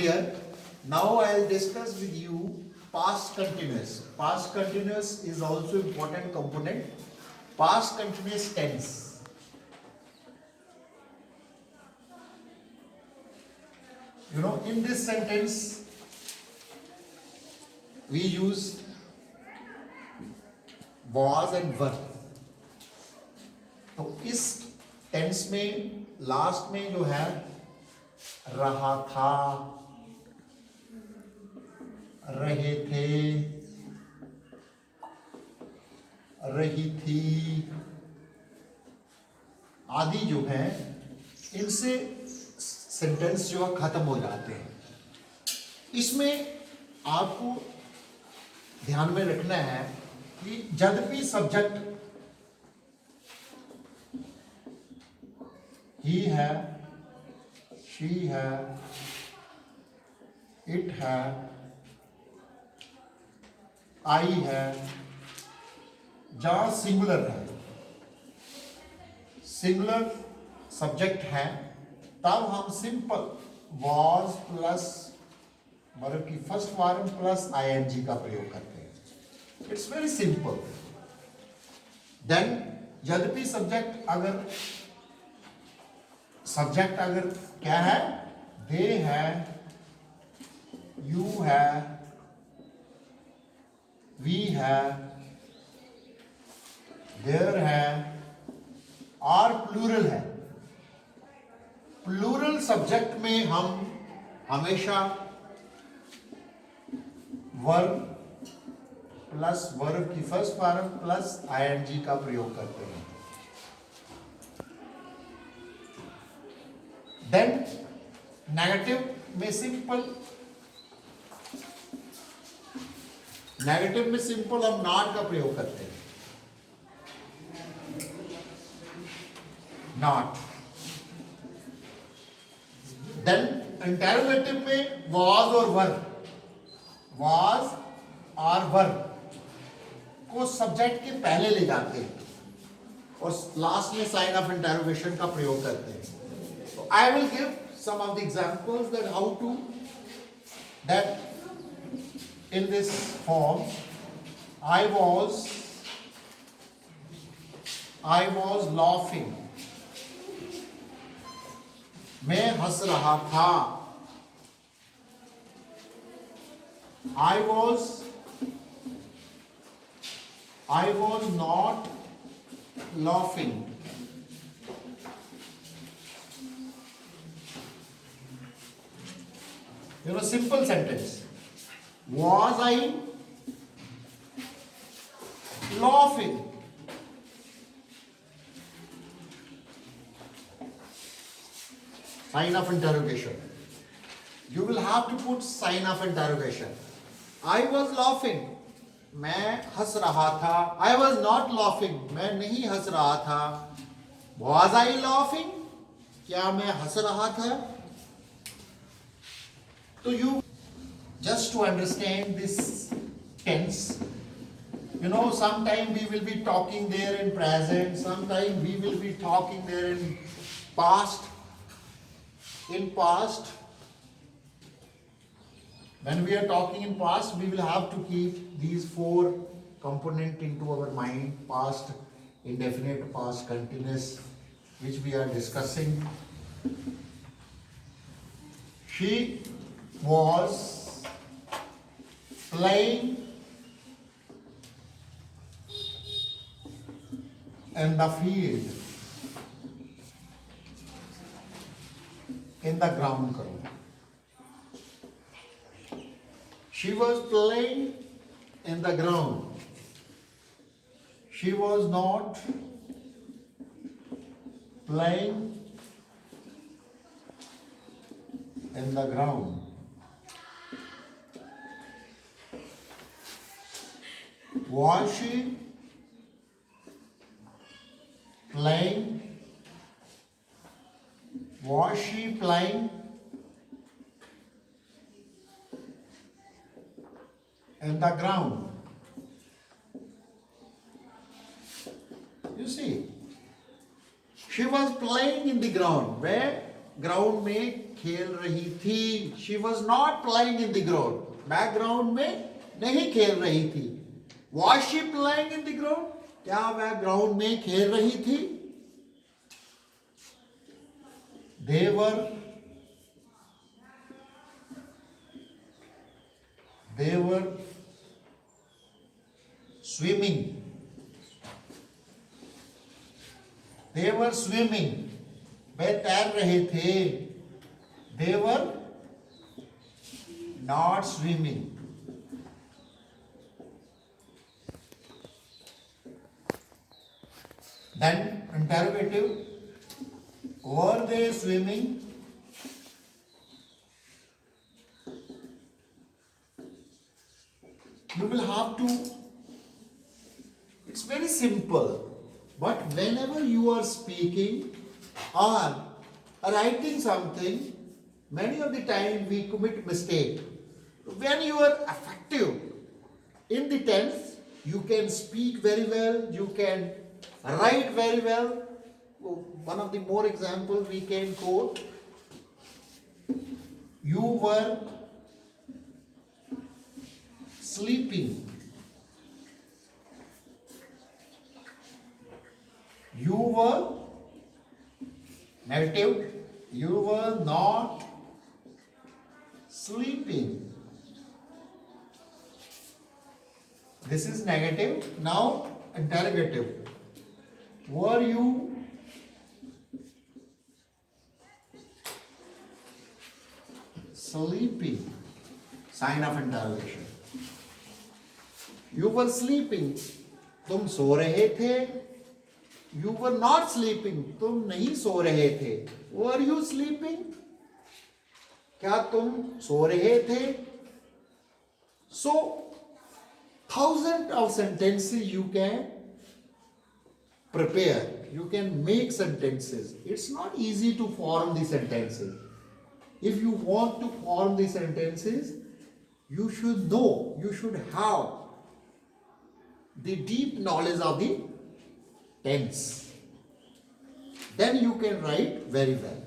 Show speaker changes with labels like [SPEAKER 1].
[SPEAKER 1] here. Now I'll discuss with you past continuous. Past continuous is also important component. Past continuous tense. You know, in this sentence we use was and were. तो इस tense में last में जो है रहा था, रहे थे, रही थी आदि जो है, इनसे सेंटेंस जो है खत्म हो जाते हैं। इसमें आपको ध्यान में रखना है कि जब भी सब्जेक्ट ही है, शी है, इट है, आई है, जहां सिंगुलर है, सिंगुलर सब्जेक्ट है, तब हम सिंपल वॉज प्लस वर्ब की फर्स्ट फॉर्म प्लस आईएनजी का प्रयोग करते हैं। It's very simple. देन यद्यपि सब्जेक्ट अगर क्या है, दे है, यू है, वी है, देयर है और प्लूरल है। प्लूरल सब्जेक्ट में हम हमेशा वर्ब प्लस वर्ब की फर्स्ट फॉर्म प्लस आईएनजी का प्रयोग करते हैं। देन नेगेटिव में सिंपल हम नॉट का प्रयोग करते हैं। नॉट। देन इंटरोगेटिव में वाज और वर, वाज और वर को सब्जेक्ट के पहले ले जाते हैं और लास्ट में साइन ऑफ इंटरोगेशन का प्रयोग करते हैं। So I will give some of the examples that how to that in this form. I was laughing. मैं हंस रहा था। I was not laughing. You know, simple sentence. Was I laughing? Sign of interrogation. You will have to put sign of interrogation. I was laughing. मैं हंस रहा था। I was not laughing. मैं नहीं हंस रहा था। Was I laughing? क्या मैं हंस रहा था? So you just to understand this tense, you know, sometime we will be talking there in present, sometime we will be talking there in past. In past, when we are talking in past, we will have to keep these four components into our mind: past, indefinite, past continuous, which we are discussing. She was playing in the field, in the ground करो। She was playing in the ground. She was not playing in the ground. Was she playing? Was she playing in the ground? You see, she was playing in the ground. Where? Ground में खेल रही थी. She was not playing in the ground. Background में नहीं खेल रही थी. Was she playing in the ground? क्या वह ग्राउंड में खेल रही थी? They were swimming. They were swimming. वे तैर रहे थे. They were not swimming. Then interrogative. Were they swimming? You will have to. It's very simple. But whenever you are speaking or writing something, many of the time we commit mistake. When you are effective in the tense, you can speak very well, you can write very well. One of the more examples we can quote. You were sleeping. You were negative. You were not sleeping. This is negative. Now interrogative. Were you sleeping? Sign of interrogation. You were sleeping. तुम सो रहे थे. You were not sleeping. तुम नहीं सो रहे थे. Were you sleeping? क्या तुम सो रहे थे? So, thousands of sentences you can prepare. You can make sentences. It's not easy to form the sentences. If you want to form the sentences, you should know, you should have the deep knowledge of the tense. Then you can write very well.